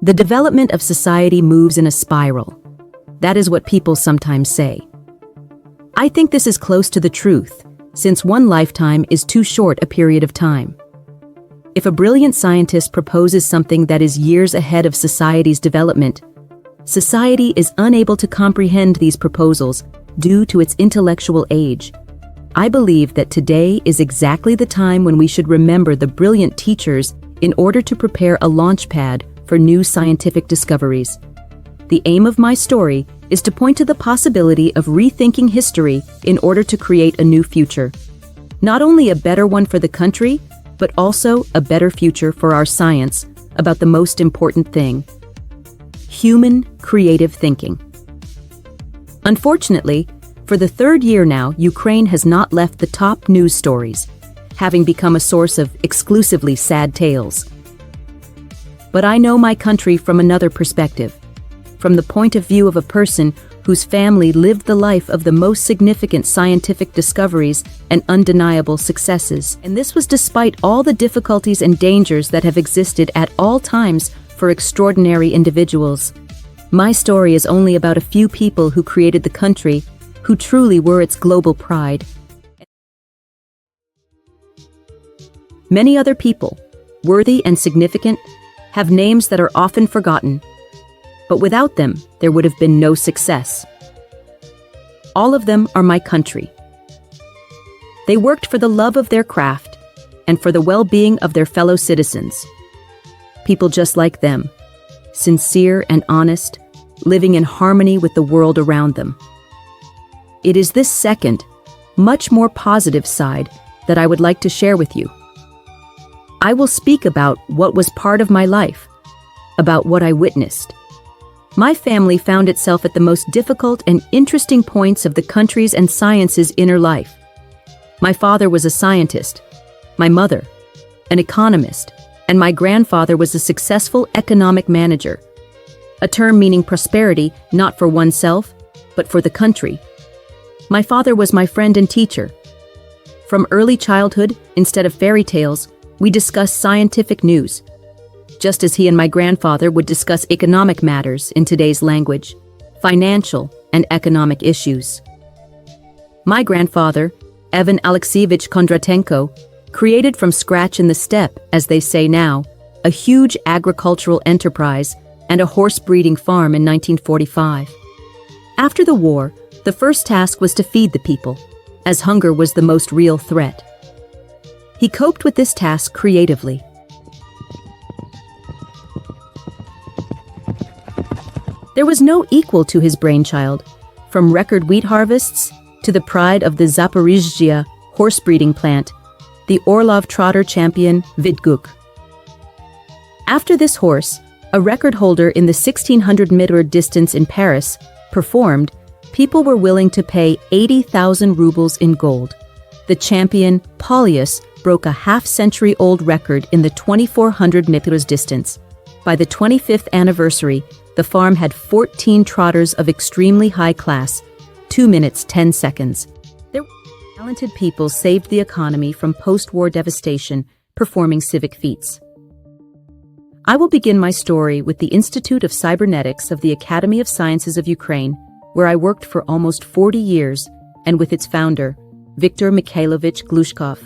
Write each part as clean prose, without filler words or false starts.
The development of society moves in a spiral. That is what people sometimes say. I think this is close to the truth, since one lifetime is too short a period of time. If a brilliant scientist proposes something that is years ahead of society's development, society is unable to comprehend these proposals due to its intellectual age. I believe that today is exactly the time when we should remember the brilliant teachers in order to prepare a launchpad for new scientific discoveries. The aim of my story is to point to the possibility of rethinking history in order to create a new future. Not only a better one for the country, but also a better future for our science about the most important thing: human creative thinking. Unfortunately, for the third year now, Ukraine has not left the top news stories, having become a source of exclusively sad tales. But I know my country from another perspective, from the point of view of a person whose family lived the life of the most significant scientific discoveries and undeniable successes. And this was despite all the difficulties and dangers that have existed at all times for extraordinary individuals. My story is only about a few people who created the country, who truly were its global pride. Many other people, worthy and significant, have names that are often forgotten. But without them, there would have been no success. All of them are my country. They worked for the love of their craft and for the well-being of their fellow citizens. People just like them, sincere and honest, living in harmony with the world around them. It is this second, much more positive side that I would like to share with you. I will speak about what was part of my life, about what I witnessed. My family found itself at the most difficult and interesting points of the country's and science's inner life. My father was a scientist, my mother, an economist, and my grandfather was a successful economic manager, a term meaning prosperity not for oneself, but for the country. My father was my friend and teacher. From early childhood, instead of fairy tales, we discussed scientific news, just as he and my grandfather would discuss economic matters in today's language, financial and economic issues. My grandfather, Evan Alexeyevich Kondratenko, created from scratch in the steppe, as they say now, a huge agricultural enterprise and a horse breeding farm in 1945. After the war, the first task was to feed the people, as hunger was the most real threat. He coped with this task creatively. There was no equal to his brainchild, from record wheat harvests to the pride of the Zaporizhzhia horse breeding plant, the Orlov trotter champion Vidguk. After this horse, a record holder in the 1600-meter distance in Paris, performed, people were willing to pay 80,000 rubles in gold. The champion, Polius, broke a half-century-old record in the 2,400 meters distance. By the 25th anniversary, the farm had 14 trotters of extremely high class, 2 minutes 10 seconds. Their talented people saved the economy from post-war devastation, performing civic feats. I will begin my story with the Institute of Cybernetics of the Academy of Sciences of Ukraine, where I worked for almost 40 years, and with its founder, Viktor Mikhailovich Glushkov.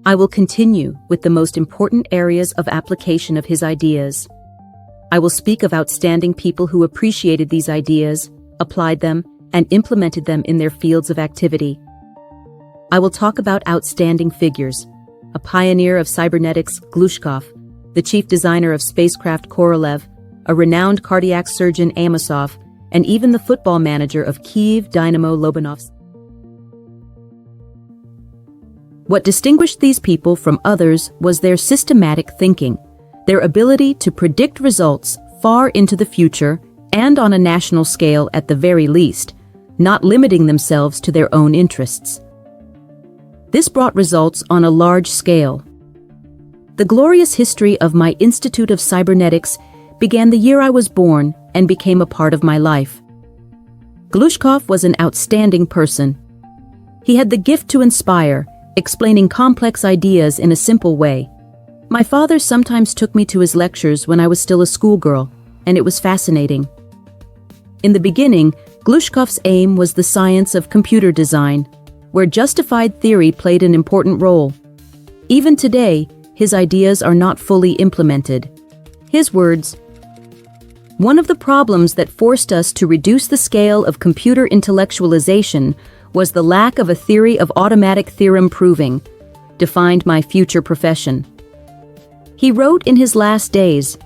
I will continue with the most important areas of application of his ideas. I will speak of outstanding people who appreciated these ideas, applied them, and implemented them in their fields of activity. I will talk about outstanding figures: a pioneer of cybernetics, Glushkov, the chief designer of spacecraft Korolev, a renowned cardiac surgeon Amosov, and even the football manager of Kyiv Dynamo Lobanovs. What distinguished these people from others was their systematic thinking, their ability to predict results far into the future and on a national scale at the very least, not limiting themselves to their own interests. This brought results on a large scale. The glorious history of my Institute of Cybernetics began the year I was born and became a part of my life. Glushkov was an outstanding person. He had the gift to inspire, explaining complex ideas in a simple way. My father sometimes took me to his lectures when I was still a schoolgirl, and it was fascinating. In the beginning, Glushkov's aim was the science of computer design, where justified theory played an important role. Even today, his ideas are not fully implemented. His words: "One of the problems that forced us to reduce the scale of computer intellectualization was the lack of a theory of automatic theorem proving, defined my future profession." He wrote in his last days,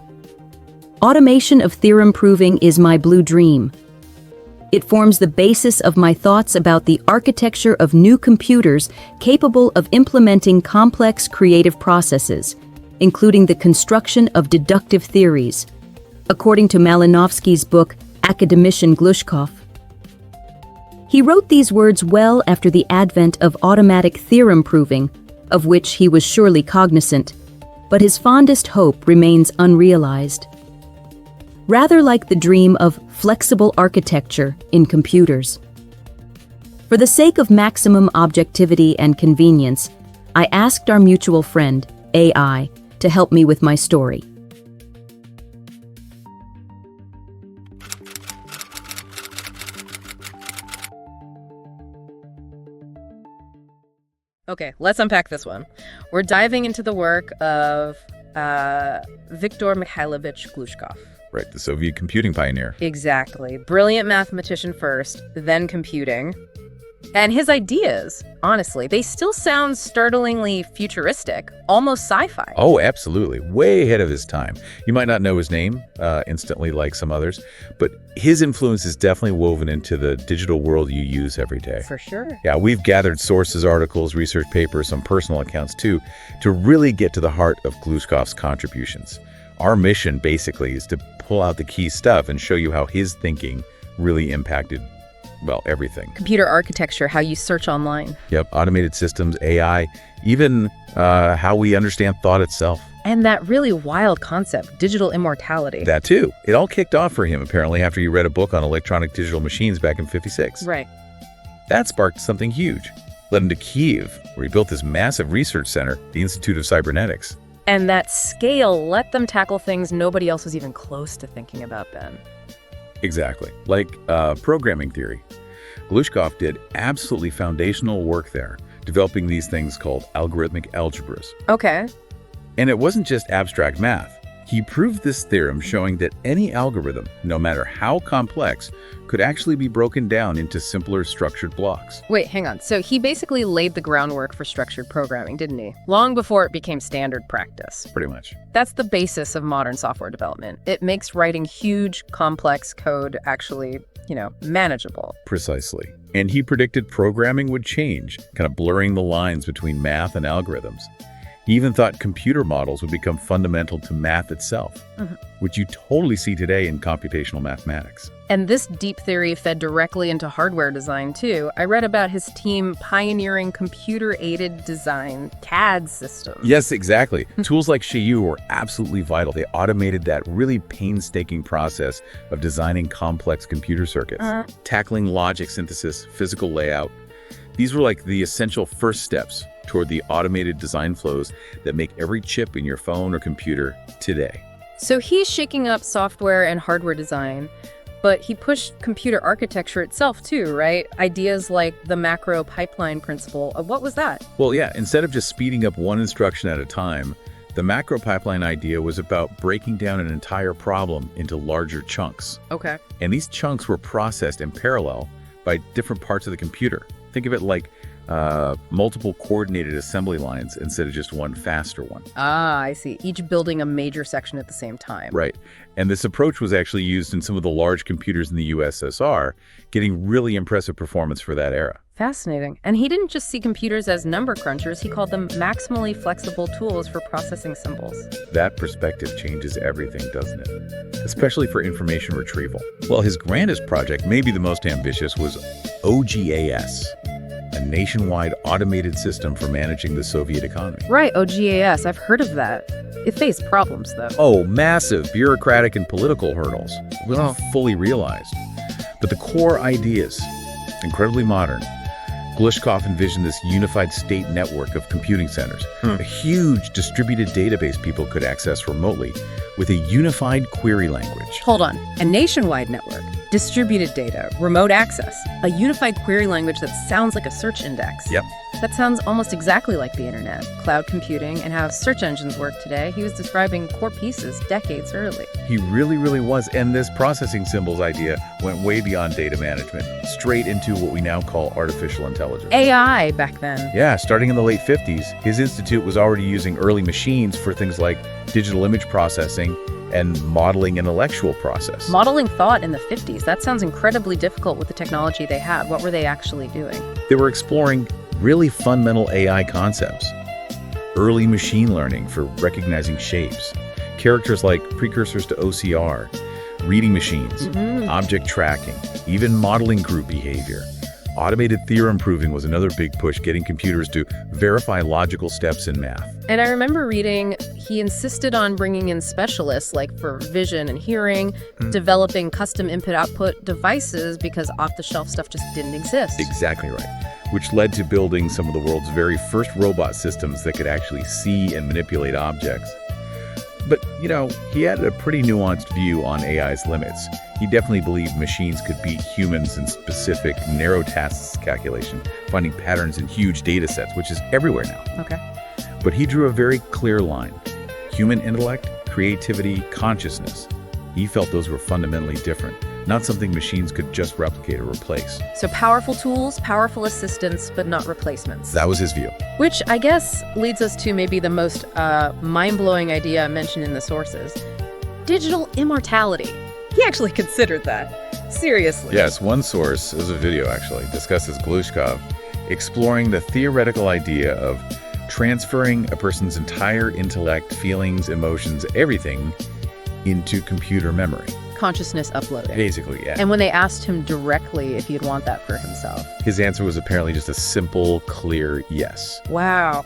"Automation of theorem proving is my blue dream. It forms the basis of my thoughts about the architecture of new computers capable of implementing complex creative processes, including the construction of deductive theories," according to Malinowski's book, Academician Glushkov. He wrote these words well after the advent of automatic theorem proving, of which he was surely cognizant, but his fondest hope remains unrealized. Rather like the dream of flexible architecture in computers. For the sake of maximum objectivity and convenience, I asked our mutual friend, AI, to help me with my story. Okay, let's unpack this one. We're diving into the work of Viktor Mikhailovich Glushkov. Right, the Soviet computing pioneer. Exactly. Brilliant mathematician first, then computing. And his ideas, honestly, they still sound startlingly futuristic, almost sci-fi. Oh, absolutely. Way ahead of his time. You might not know his name instantly like some others, but his influence is definitely woven into the digital world you use every day. For sure. Yeah, we've gathered sources, articles, research papers, some personal accounts too, to really get to the heart of Glushkov's contributions. Our mission basically is to pull out the key stuff and show you how his thinking really impacted, well, everything. Computer architecture, how you search online. Yep, automated systems, AI, even how we understand thought itself. And that really wild concept, digital immortality. That too. It all kicked off for him, apparently, after he read a book on electronic digital machines back in '56. Right. That sparked something huge. Led him to Kyiv, where he built this massive research center, the Institute of Cybernetics. And that scale let them tackle things nobody else was even close to thinking about then. Exactly. Like programming theory. Glushkov did absolutely foundational work there, developing these things called algorithmic algebras. Okay. And it wasn't just abstract math. He proved this theorem showing that any algorithm, no matter how complex, could actually be broken down into simpler structured blocks. Wait, hang on. So he basically laid the groundwork for structured programming, didn't he? Long before it became standard practice. Pretty much. That's the basis of modern software development. It makes writing huge, complex code actually, manageable. Precisely. And he predicted programming would change, kind of blurring the lines between math and algorithms. He even thought computer models would become fundamental to math itself, which you totally see today in computational mathematics. And this deep theory fed directly into hardware design, too. I read about his team pioneering computer-aided design, CAD systems. Yes, exactly. Tools like Shiyu were absolutely vital. They automated that really painstaking process of designing complex computer circuits, tackling logic synthesis, physical layout. These were like the essential first steps toward the automated design flows that make every chip in your phone or computer today. So he's shaking up software and hardware design, but he pushed computer architecture itself too, right? Ideas like the macro pipeline principle. What was that? Well, yeah, instead of just speeding up one instruction at a time, the macro pipeline idea was about breaking down an entire problem into larger chunks. Okay. And these chunks were processed in parallel by different parts of the computer. Think of it like multiple coordinated assembly lines instead of just one faster one. Ah, I see. Each building a major section at the same time. Right. And this approach was actually used in some of the large computers in the USSR, getting really impressive performance for that era. Fascinating. And he didn't just see computers as number crunchers, he called them maximally flexible tools for processing symbols. That perspective changes everything, doesn't it? Especially for information retrieval. Well, his grandest project, maybe the most ambitious, was OGAS, a nationwide automated system for managing the Soviet economy. Right, OGAS. I've heard of that. It faced problems, though. Oh, massive bureaucratic and political hurdles. It wasn't fully realized. But the core ideas, incredibly modern, Glushkov envisioned this unified state network of computing centers, a huge distributed database people could access remotely with a unified query language. Hold on. A nationwide network, distributed data, remote access, a unified query language that sounds like a search index. Yep. That sounds almost exactly like the internet, cloud computing, and how search engines work today. He was describing core pieces decades early. He really, really was. And this processing symbols idea went way beyond data management, straight into what we now call artificial intelligence. AI back then. Yeah, starting in the late 50s, his institute was already using early machines for things like digital image processing and modeling intellectual process. Modeling thought in the 50s. That sounds incredibly difficult with the technology they had. What were they actually doing? They were exploring really fundamental AI concepts. Early machine learning for recognizing shapes, characters like precursors to OCR, reading machines, object tracking, even modeling group behavior. Automated theorem proving was another big push, getting computers to verify logical steps in math. And I remember reading he insisted on bringing in specialists like for vision and hearing, developing custom input-output devices because off-the-shelf stuff just didn't exist. Exactly right. Which led to building some of the world's very first robot systems that could actually see and manipulate objects. But, he had a pretty nuanced view on AI's limits. He definitely believed machines could beat humans in specific, narrow tasks calculation, finding patterns in huge data sets, which is everywhere now. Okay. But he drew a very clear line. Human intellect, creativity, consciousness. He felt those were fundamentally different, not something machines could just replicate or replace. So powerful tools, powerful assistants, but not replacements. That was his view. Which I guess leads us to maybe the most mind-blowing idea mentioned in the sources. Digital immortality. He actually considered that. Seriously. Yes, one source, it was a video actually, discusses Glushkov exploring the theoretical idea of transferring a person's entire intellect, feelings, emotions, everything into computer memory. Consciousness uploading. Basically, yeah. And when they asked him directly if he'd want that for himself. His answer was apparently just a simple, clear yes. Wow.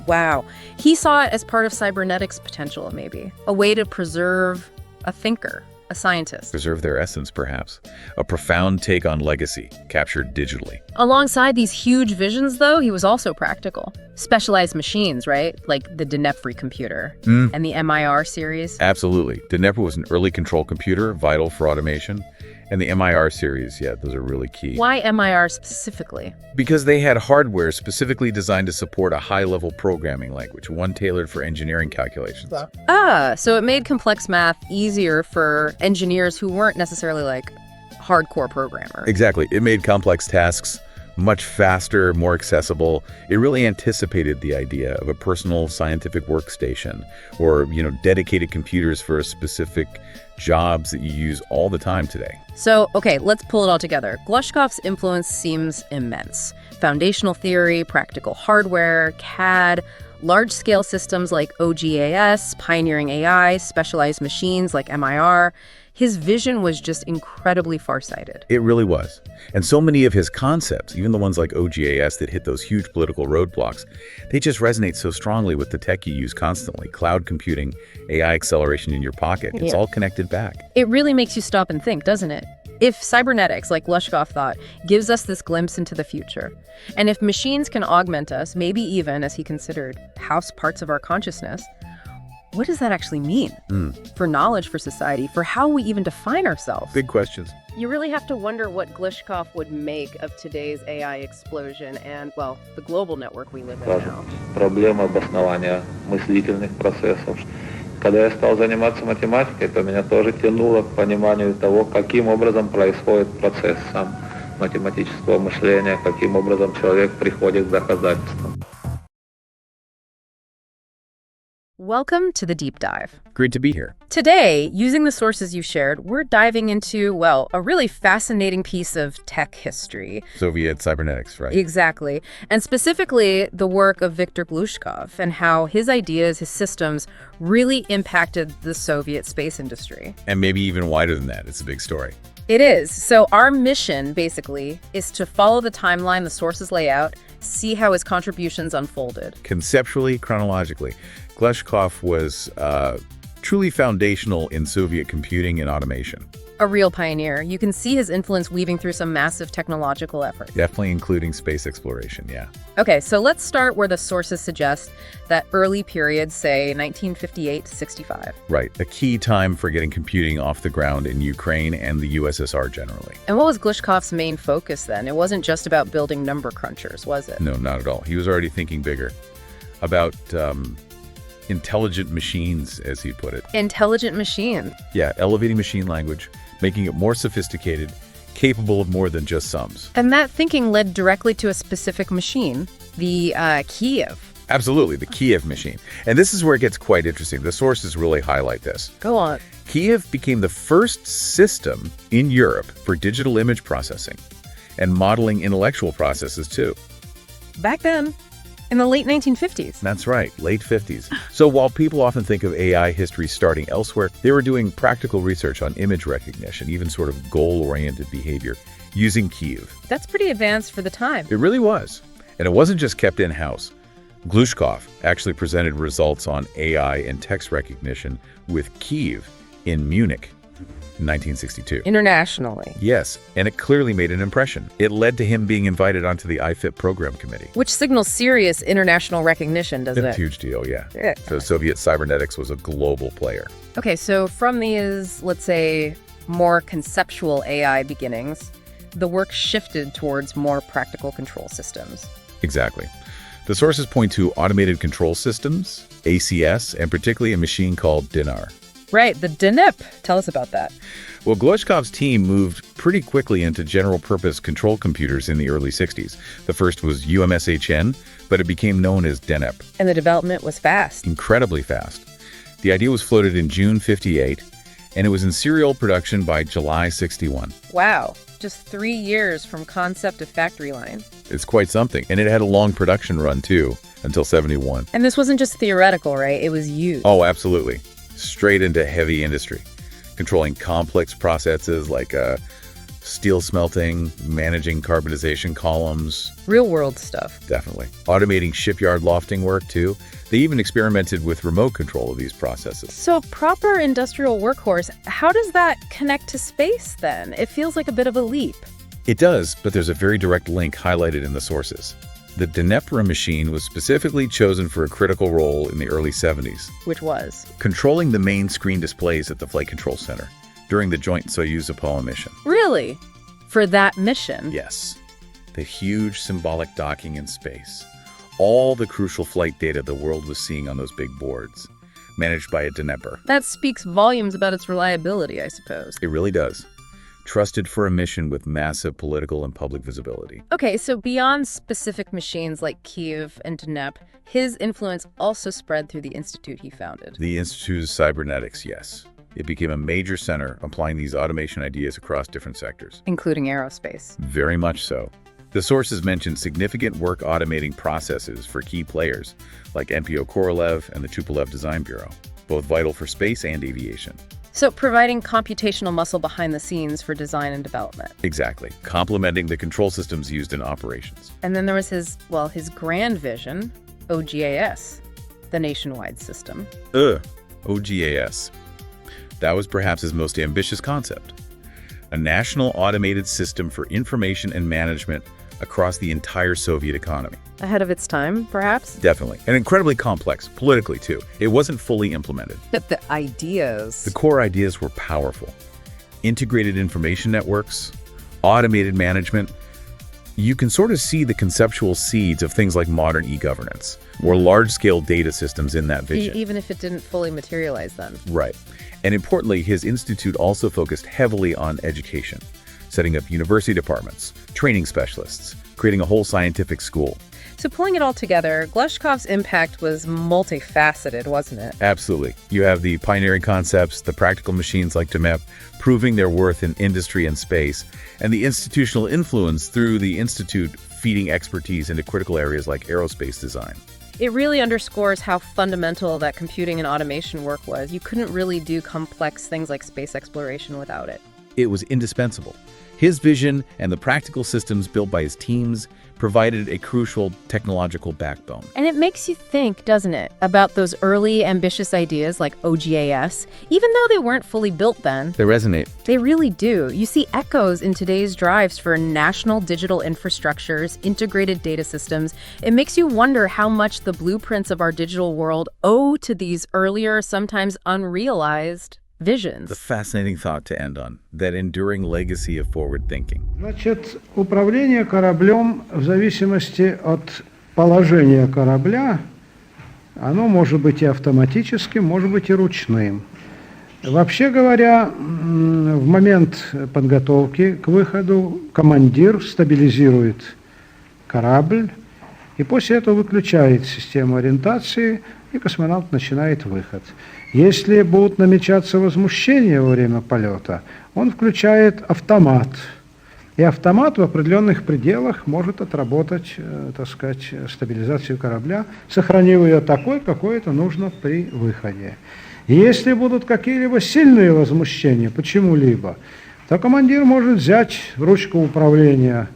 Wow. He saw it as part of cybernetics potential, maybe. A way to preserve a thinker, a scientist. Preserve their essence, perhaps. A profound take on legacy, captured digitally. Alongside these huge visions, though, he was also practical. Specialized machines, right? Like the Dnepr computer and the MIR series. Absolutely. Dnepr was an early control computer, vital for automation. And the MIR series, yeah, those are really key. Why MIR specifically? Because they had hardware specifically designed to support a high-level programming language, one tailored for engineering calculations. So it made complex math easier for engineers who weren't necessarily like hardcore programmers. Exactly. It made complex tasks much faster, more accessible. It really anticipated the idea of a personal scientific workstation or, dedicated computers for specific jobs that you use all the time today. So, okay, let's pull it all together. Glushkov's influence seems immense. Foundational theory, practical hardware, CAD, large-scale systems like OGAS, pioneering AI, specialized machines like MIR. His vision was just incredibly farsighted. It really was. And so many of his concepts, even the ones like OGAS that hit those huge political roadblocks, they just resonate so strongly with the tech you use constantly. Cloud computing, AI acceleration in your pocket. It's all connected back. It really makes you stop and think, doesn't it? If cybernetics, like Glushkov thought, gives us this glimpse into the future, and if machines can augment us, maybe even, as he considered, house parts of our consciousness, what does that actually mean for knowledge, for society, for how we even define ourselves? Big questions. You really have to wonder what Glushkov would make of today's AI explosion and, well, the global network we live in now. Проблема обоснования мыслительных процессов. Когда я стал заниматься математикой, то меня тоже тянуло к пониманию того, каким образом происходит процесс сам математического мышления, каким образом человек приходит к доказательствам. Welcome to the Deep Dive. Great to be here. Today, using the sources you shared, we're diving into, well, a really fascinating piece of tech history. Soviet cybernetics, right? Exactly. And specifically, the work of Viktor Glushkov and how his ideas, his systems, really impacted the Soviet space industry. And maybe even wider than that. It's a big story. It is. So our mission, basically, is to follow the timeline the sources lay out, see how his contributions unfolded. Conceptually, chronologically, Glushkov was truly foundational in Soviet computing and automation. A real pioneer. You can see his influence weaving through some massive technological efforts. Definitely including space exploration, yeah. Okay, so let's start where the sources suggest that early period, say 1958 to 65. Right, a key time for getting computing off the ground in Ukraine and the USSR generally. And what was Glushkov's main focus then? It wasn't just about building number crunchers, was it? No, not at all. He was already thinking bigger about intelligent machines, as he put it. Intelligent machine. Yeah, elevating machine language, making it more sophisticated, capable of more than just sums. And that thinking led directly to a specific machine, the Kiev. Absolutely, the Kiev machine. And this is where it gets quite interesting. The sources really highlight this. Go on. Kiev became the first system in Europe for digital image processing and modeling intellectual processes too. Back then, in the late 1950s. That's right, late 50s. So while people often think of AI history starting elsewhere, they were doing practical research on image recognition, even sort of goal-oriented behavior, using Kiev. That's pretty advanced for the time. It really was. And it wasn't just kept in-house. Glushkov actually presented results on AI and text recognition with Kiev in Munich in 1962. Internationally. Yes, and it clearly made an impression. It led to him being invited onto the IFIP program committee. Which signals serious international recognition, doesn't It's it? a huge deal, yeah. Yeah. So Soviet cybernetics was a global player. Okay, so from these, let's say, more conceptual AI beginnings, the work shifted towards more practical control systems. Exactly. The sources point to automated control systems, ACS, and particularly a machine called Dinar. Right, the DNIP. Tell us about that. Well, Glushkov's team moved pretty quickly into general-purpose control computers in the early 60s. The first was UMSHN, but it became known as DNIP. And the development was fast. Incredibly fast. The idea was floated in June 58, and it was in serial production by July 61. Wow, just 3 years from concept to factory line. It's quite something, and it had a long production run, too, until 71. And this wasn't just theoretical, right? It was used. Oh, absolutely. Straight into heavy industry, controlling complex processes like steel smelting, managing carbonization columns. Real-world stuff. Definitely. Automating shipyard lofting work, too. They even experimented with remote control of these processes. So proper industrial workhorse, how does that connect to space then? It feels like a bit of a leap. It does, but there's a very direct link highlighted in the sources. The Dnepr machine was specifically chosen for a critical role in the early 70s, Which was? controlling the main screen displays at the Flight Control Center during the joint Soyuz Apollo mission. Really? For that mission? Yes, the huge symbolic docking in space. All the crucial flight data the world was seeing on those big boards, managed by a Dnepr. That speaks volumes about its reliability, I suppose. It really does. Trusted for a mission with massive political and public visibility. Okay, so beyond specific machines like Kiev and Dnep, his influence also spread through the institute he founded. The Institute of Cybernetics, yes. It became a major center applying these automation ideas across different sectors. Including aerospace. Very much so. The sources mention significant work automating processes for key players like MPO Korolev and the Tupolev Design Bureau, both vital for space and aviation. So providing computational muscle behind the scenes for design and development. Exactly, complementing the control systems used in operations. And then there was his grand vision, OGAS, the nationwide system. OGAS. That was perhaps his most ambitious concept. A national automated system for information and management across the entire Soviet economy. Ahead of its time, perhaps? Definitely. And incredibly complex, politically too. It wasn't fully implemented. But the ideas. The core ideas were powerful. Integrated information networks, automated management. You can sort of see the conceptual seeds of things like modern e-governance or large-scale data systems in that vision. Even if it didn't fully materialize then. Right. And importantly, his institute also focused heavily on education, setting up university departments, training specialists, creating a whole scientific school. So pulling it all together, Glushkov's impact was multifaceted, wasn't it? Absolutely. You have the pioneering concepts, the practical machines like DMEP, proving their worth in industry and space, and the institutional influence through the institute feeding expertise into critical areas like aerospace design. It really underscores how fundamental that computing and automation work was. You couldn't really do complex things like space exploration without it. It was indispensable. His vision and the practical systems built by his teams provided a crucial technological backbone. And it makes you think, doesn't it, about those early ambitious ideas like OGAS, even though they weren't fully built then. They resonate. They really do. You see echoes in today's drives for national digital infrastructures, integrated data systems. It makes you wonder how much the blueprints of our digital world owe to these earlier, sometimes unrealized visions. The fascinating thought to end on, that enduring legacy of forward thinking. Значит, управление кораблем в зависимости от положения корабля, оно может быть и автоматическим, может быть и ручным. Вообще говоря, в момент подготовки к выходу командир стабилизирует корабль и после этого выключает систему ориентации, и космонавт начинает выход. Если будут намечаться возмущения во время полета, он включает автомат. И автомат в определенных пределах может отработать, так сказать, стабилизацию корабля, сохранив ее такой, какой это нужно при выходе. И если будут какие-либо сильные возмущения почему-либо, то командир может взять ручку управления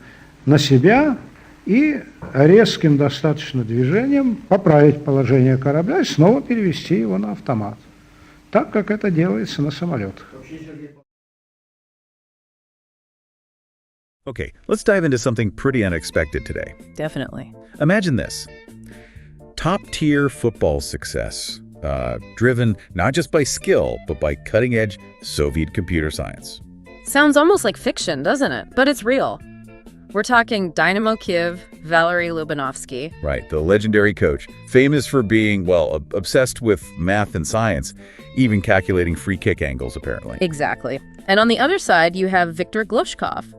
на себя и резким достаточно движением поправить положение корабля и снова перевести его на автомат. Так, как это делается на самолетах. Okay, let's dive into something pretty unexpected today. Definitely. Imagine this. Top-tier football success, driven not just by skill, but by cutting-edge Soviet computer science. Sounds almost like fiction, doesn't it? But it's real. We're talking Dynamo Kyiv, Valery Lobanovsky. Right, the legendary coach, famous for being, well, obsessed with math and science, even calculating free kick angles, apparently. Exactly. And on the other side, you have Viktor Glushkov,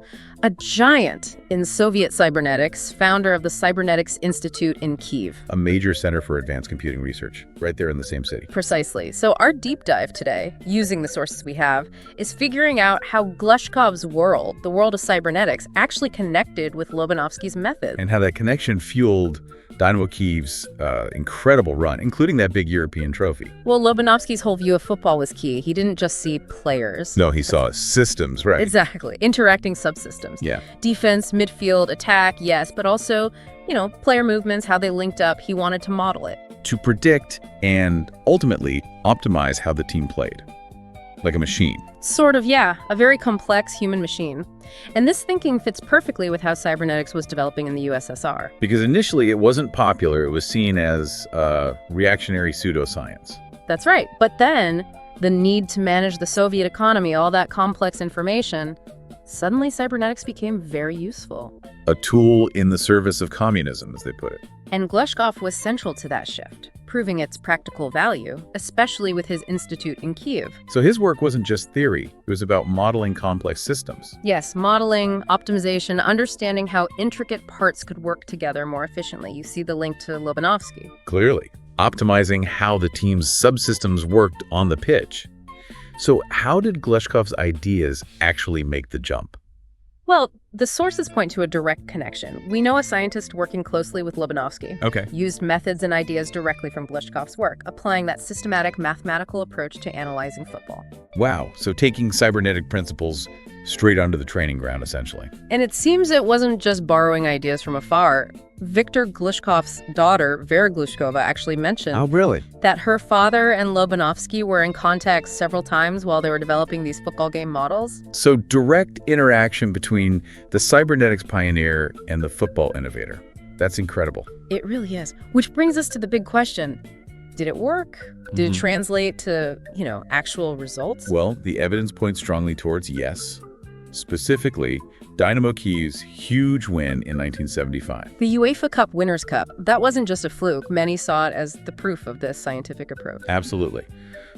a giant in Soviet cybernetics, founder of the Cybernetics Institute in Kyiv. A major center for advanced computing research, right there in the same city. Precisely. So our deep dive today, using the sources we have, is figuring out how Glushkov's world, the world of cybernetics, actually connected with Lobanovsky's method. And how that connection fueled Dynamo Kyiv's incredible run, including that big European trophy. Well, Lobanovsky's whole view of football was key. He didn't just see players. No, he saw systems, right? Exactly. Interacting subsystems. Yeah. Defense, midfield, attack, yes, but also, player movements, how they linked up. He wanted to model it. To predict and ultimately optimize how the team played. Like a machine. Sort of, yeah. A very complex human machine. And this thinking fits perfectly with how cybernetics was developing in the USSR. Because initially it wasn't popular. It was seen as reactionary pseudoscience. That's right. But then the need to manage the Soviet economy, all that complex information, suddenly cybernetics became very useful. A tool in the service of communism, as they put it. And Glushkov was central to that shift, proving its practical value, especially with his institute in Kyiv. So his work wasn't just theory. It was about modeling complex systems. Yes, modeling, optimization, understanding how intricate parts could work together more efficiently. You see the link to Lobanovsky. Clearly. Optimizing how the team's subsystems worked on the pitch. So how did Glushkov's ideas actually make the jump? Well, the sources point to a direct connection. We know a scientist working closely with Lobanovsky used methods and ideas directly from Glushkov's work, applying that systematic mathematical approach to analyzing football. Wow, so taking cybernetic principles straight onto the training ground, essentially. And it seems it wasn't just borrowing ideas from afar. Viktor Glushkov's daughter, Vera Glushkova, actually mentioned that her father and Lobanovsky were in contact several times while they were developing these football game models. So direct interaction between the cybernetics pioneer and the football innovator. That's incredible. It really is. Which brings us to the big question. Did it work? Did it translate to, actual results? Well, the evidence points strongly towards yes. Specifically, Dynamo Kyiv's huge win in 1975. The UEFA Cup Winners' Cup, that wasn't just a fluke. Many saw it as the proof of this scientific approach. Absolutely.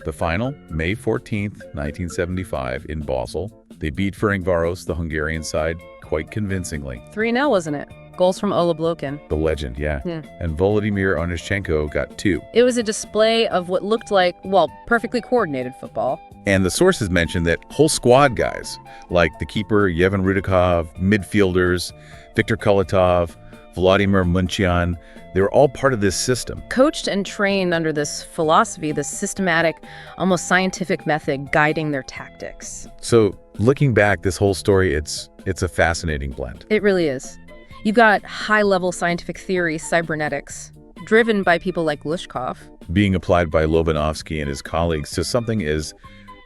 The final, May 14th, 1975, in Basel. They beat Ferencváros, the Hungarian side, quite convincingly. 3-0, wasn't it? Goals from Ola Blokin. The legend, yeah. And Volodymyr Onyshchenko got 2. It was a display of what looked like, perfectly coordinated football. And the sources mentioned that whole squad guys, like the keeper Yevhen Rudikov, midfielders, Viktor Koletov, Vladimir Munchian, they were all part of this system. Coached and trained under this philosophy, this systematic, almost scientific method guiding their tactics. So looking back, this whole story, it's It's a fascinating blend. It really is. You've got high-level scientific theory, cybernetics, driven by people like Glushkov. Being applied by Lobanovsky and his colleagues to something as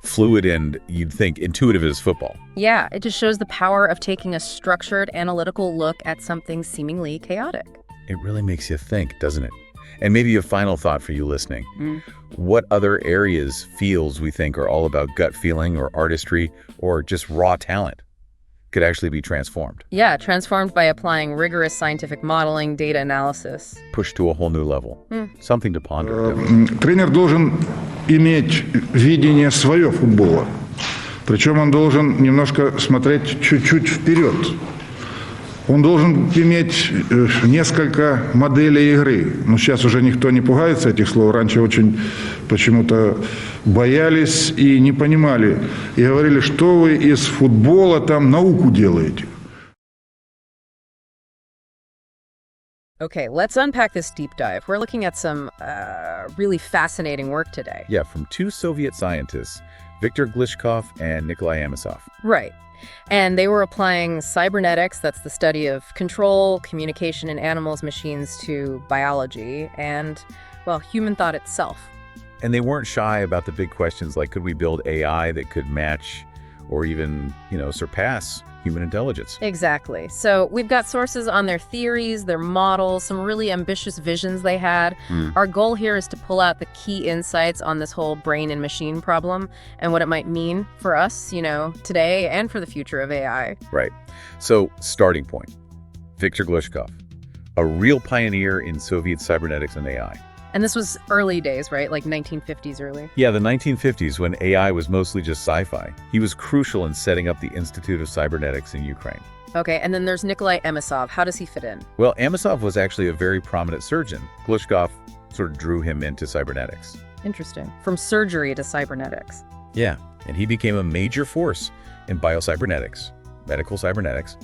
fluid and, you'd think, intuitive as football. Yeah, it just shows the power of taking a structured, analytical look at something seemingly chaotic. It really makes you think, doesn't it? And maybe a final thought for you listening. What other areas, fields we think are all about gut feeling or artistry or just raw talent could actually be transformed? Yeah, transformed by applying rigorous scientific modeling, data analysis. Pushed to a whole new level. Something to ponder. Тренер должен иметь видение свое футбола. Причем он должен немножко смотреть чуть-чуть вперед. Он должен иметь несколько моделей игры. Но сейчас уже никто не пугается этих слов. Раньше очень почему-то боялись и не понимали. И говорили, что вы из футбола там науку делаете. Okay, let's unpack this deep dive. We're looking at some really fascinating work today. Yeah, from two Soviet scientists, Viktor Glushkov and Nikolai Amosov. Right. And they were applying cybernetics, that's the study of control, communication in animals, machines, to biology and, well, human thought itself. And they weren't shy about the big questions like, could we build AI that could match or even, surpass human intelligence? Exactly. So we've got sources on their theories, their models, some really ambitious visions they had. Our goal here is to pull out the key insights on this whole brain and machine problem and what it might mean for us, today and for the future of AI. Right. So, starting point. Viktor Glushkov, a real pioneer in Soviet cybernetics and AI. And this was early days, right? Like 1950s early? Yeah, the 1950s, when AI was mostly just sci-fi. He was crucial in setting up the Institute of Cybernetics in Ukraine. Okay, and then there's Nikolai Amosov. How does he fit in? Well, Amosov was actually a very prominent surgeon. Glushkov sort of drew him into cybernetics. Interesting. From surgery to cybernetics. Yeah, and he became a major force in biocybernetics, medical cybernetics,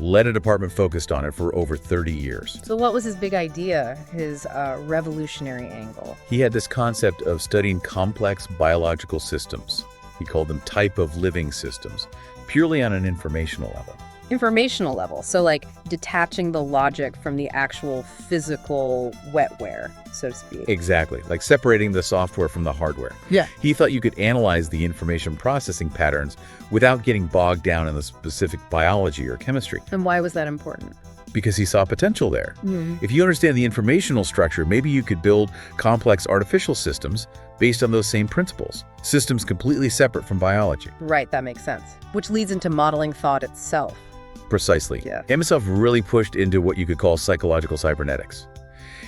led a department focused on it for over 30 years. So what was his big idea, his revolutionary angle? He had this concept of studying complex biological systems. He called them type of living systems, purely on an informational level. Informational level, so like detaching the logic from the actual physical wetware, so to speak. Exactly, like separating the software from the hardware. Yeah. He thought you could analyze the information processing patterns without getting bogged down in the specific biology or chemistry. And why was that important? Because he saw potential there. If you understand the informational structure, maybe you could build complex artificial systems based on those same principles, systems completely separate from biology. Right, that makes sense. Which leads into modeling thought itself. Precisely. Yeah. Amosov really pushed into what you could call psychological cybernetics.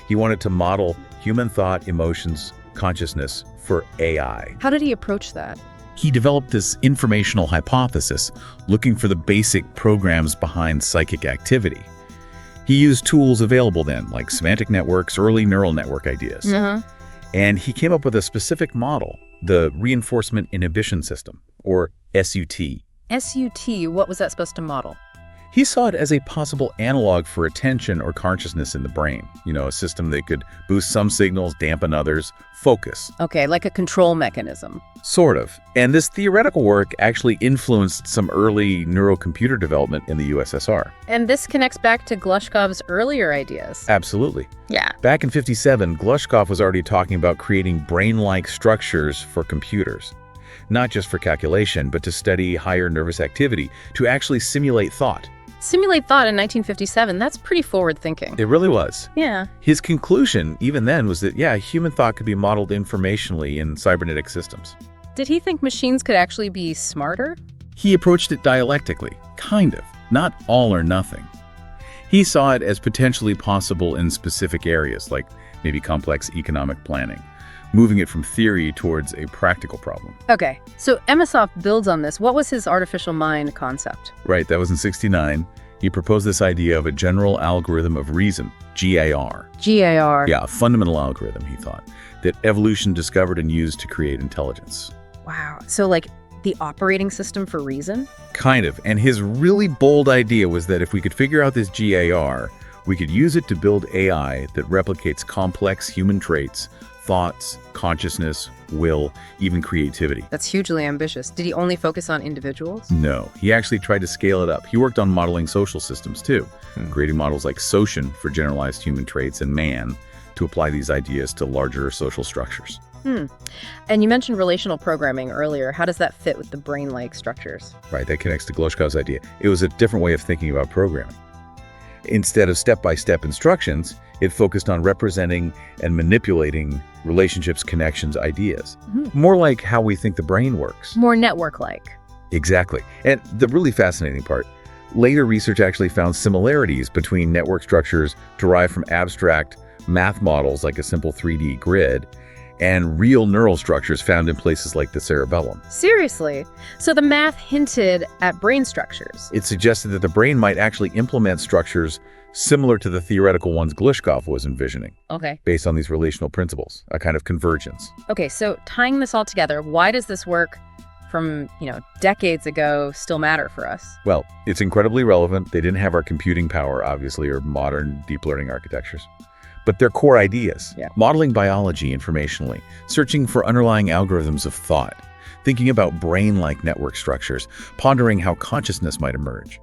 He wanted to model human thought, emotions, consciousness for AI. How did he approach that? He developed this informational hypothesis, looking for the basic programs behind psychic activity. He used tools available then, like semantic networks, early neural network ideas. And he came up with a specific model, the reinforcement inhibition system, or SUT. SUT, what was that supposed to model? He saw it as a possible analog for attention or consciousness in the brain. A system that could boost some signals, dampen others, focus. Okay, like a control mechanism. Sort of. And this theoretical work actually influenced some early neurocomputer development in the USSR. And this connects back to Glushkov's earlier ideas. Absolutely. Yeah. Back in '57, Glushkov was already talking about creating brain-like structures for computers. Not just for calculation, but to study higher nervous activity, to actually simulate thought. Simulate thought in 1957, that's pretty forward-thinking. It really was. Yeah. His conclusion, even then, was that, human thought could be modeled informationally in cybernetic systems. Did he think machines could actually be smarter? He approached it dialectically, kind of, not all or nothing. He saw it as potentially possible in specific areas, like maybe complex economic planning, moving it from theory towards a practical problem. Okay, so Amosov builds on this. What was his artificial mind concept? Right, that was in '69. He proposed this idea of a general algorithm of reason, GAR. GAR. Yeah, a fundamental algorithm, he thought, that evolution discovered and used to create intelligence. Wow, so like the operating system for reason? Kind of, and his really bold idea was that if we could figure out this GAR, we could use it to build AI that replicates complex human traits thoughts, consciousness, will, even creativity. That's hugely ambitious. Did he only focus on individuals? No, he actually tried to scale it up. He worked on modeling social systems too, creating models like Socian for generalized human traits and Man to apply these ideas to larger social structures. And you mentioned relational programming earlier. How does that fit with the brain-like structures? Right, that connects to Glushkov's idea. It was a different way of thinking about programming. Instead of step-by-step instructions, it focused on representing and manipulating relationships, connections, ideas. More like how we think the brain works. More network-like. Exactly. And the really fascinating part, later research actually found similarities between network structures derived from abstract math models like a simple 3D grid and real neural structures found in places like the cerebellum. Seriously? So the math hinted at brain structures. It suggested that the brain might actually implement structures similar to the theoretical ones Glushkov was envisioning, Okay. based on these relational principles, a kind of convergence. Okay, so tying this all together, why does this work from, decades ago still matter for us? Well, it's incredibly relevant. They didn't have our computing power, obviously, or modern deep learning architectures. But their core ideas, modeling biology informationally, searching for underlying algorithms of thought, thinking about brain-like network structures, pondering how consciousness might emerge.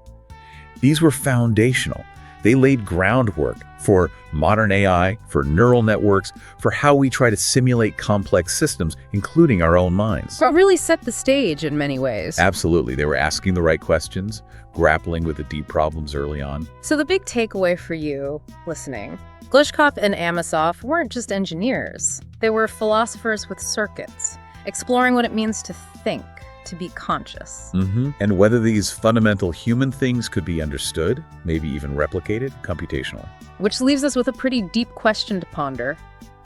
These were foundational. They laid groundwork for modern AI, for neural networks, for how we try to simulate complex systems, including our own minds. So it really set the stage in many ways. Absolutely. They were asking the right questions, grappling with the deep problems early on. So the big takeaway for you listening, Glushkov and Amosov weren't just engineers. They were philosophers with circuits, exploring what it means to think, to be conscious. And whether these fundamental human things could be understood, maybe even replicated computationally. Which leaves us with a pretty deep question to ponder.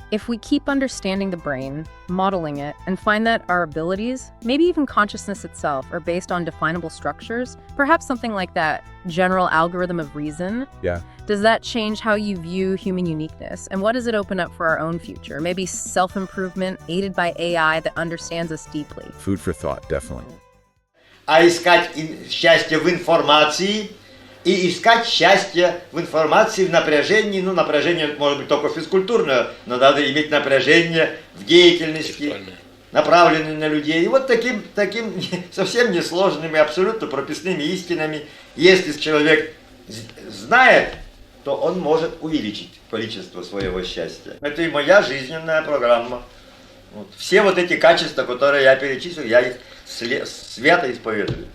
If we keep understanding the brain, modeling it, and find that our abilities, maybe even consciousness itself, are based on definable structures, perhaps something like that general algorithm of reason, does that change how you view human uniqueness? And what does it open up for our own future? Maybe self-improvement aided by AI that understands us deeply. Food for thought, definitely. А искать счастье в информации и искать счастье в информации в напряжении. Ну, напряжение может быть только физкультурное, но надо иметь напряжение в деятельности, направленное на людей. И вот таким совсем несложными, абсолютно прописными истинами, если человек знает, то он может увеличить количество своего счастья. Это и моя жизненная программа. Вот. Все вот эти качества, которые я перечислил, я их свято исповедую.